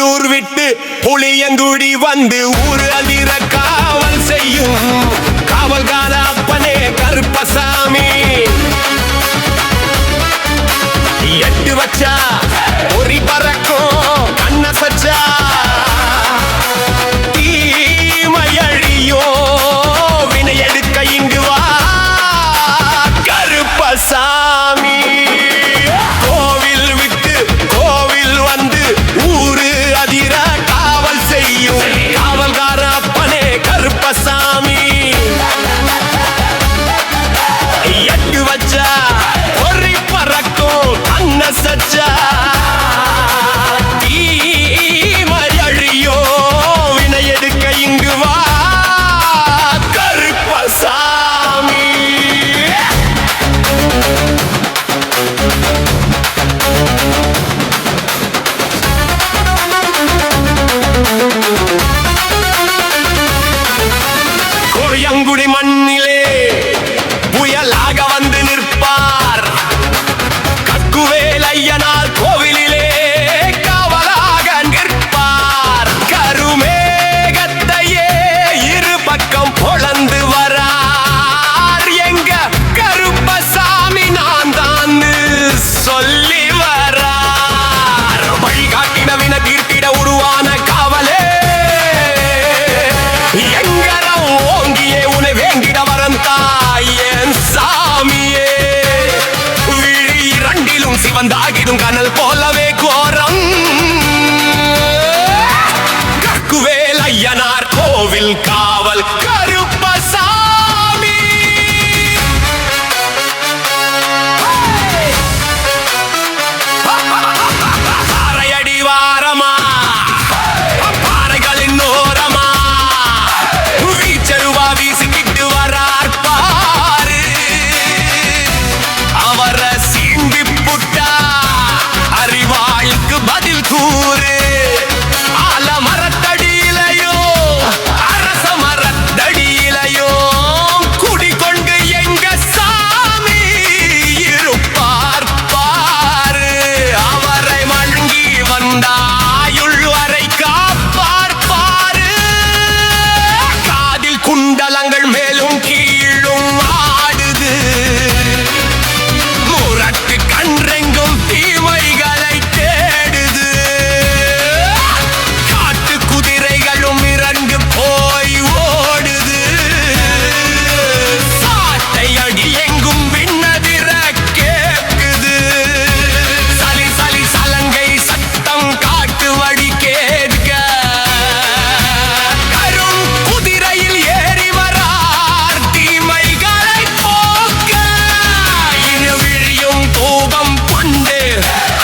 ஊர் விட்டு புளியங்குடி வந்து ஊர் அதிர காவல் செய்யும் காவல்கார அப்பனே கருப்பசாமி. எட்டு வச்சா பொறி பறக்கும் கண்ண சச்சா தீமையழியோ வினை எடுக்க இங்கு வா கருப்பசாமி. கோவில் விட்டு கோவில் வந்து ஊரு அதிர காவல் செய்யும் காவல்கார அப்பனே கருப்பசாமி. எட்டு வச்சா பொறி பறக்கும் கண்ண சச்சா தீமையழியோ வினை எடுக்க இங்கு வா கருப்பசாமி. கோயங்குடி மண்ணிலே புயலாக வந்து நிற்பார் கக்குவேலையனால் கோவிலிலே காவலாக நிற்பார். கருமேகத்தையே இரு பக்கம் பொளந்து வரார் எங்க கருப்பசாமி நான் தான் சொல்லி வரார். வழிகாட்டின வின தீர்த்திட உருவான காவலே எங்கரம் ஓங்கியே உனை வேண்டிட வரம் தாயன் சாமியே. விழி இரண்டிலும் சிவந்தாகிடும் கனல் போலவே கோரம் கக்குவேல் ஐயனார் கோவில் காவல் கருப்பசாமி. பாறையடி வாரமா பாறைகளின் ஓரமா வீச்சருவா வீசிக்கிட்டு வரார் பாரு. அவரை சீண்டி புட்டா அறிவாளுக்கு பதில் கூறு. ஆல மரத்தடியிலையோ அரச மரத்தடியிலையோ குடிகொண்டு எங்க சாமி இருப்பார் பாரு. அவரை வணங்கி வந்தாயுள் வரை காப்பார் பாரு. காதில் குண்டலங்கள் மேலும் கீழும் ஆடுது முரட்டு கன்றெங்கும் தீமைகளை தேடுது. காட்டு குதிரைகளும் இறங்கு போய் ஓடுது. சாட்டை அடி எங்கும் விண்ணதிர கேட்குது. சலி சலி சலங்கை சத்தம் காட்டு வழி கேட்க கரும் குதிரையில் ஏறி வரார் தீமைகளை போக்க. இனு விழியும் தூபம் கொண்டு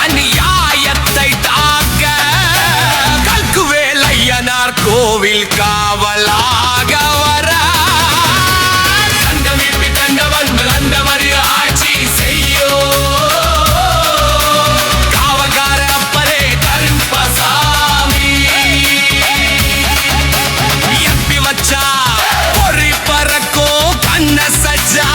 அநியாயத்தை தாக்க கல்குவேல் ஐயனார் கோவில் காவலாக வரார். கண்டமிட்டு கண்டவன் அந்த மறு ஆட்சி செய்யோ காவல்கார அப்பனே கருப்பசாமி. எப்பி வச்சா பொறி பறக்கும் கண்ண சச்சா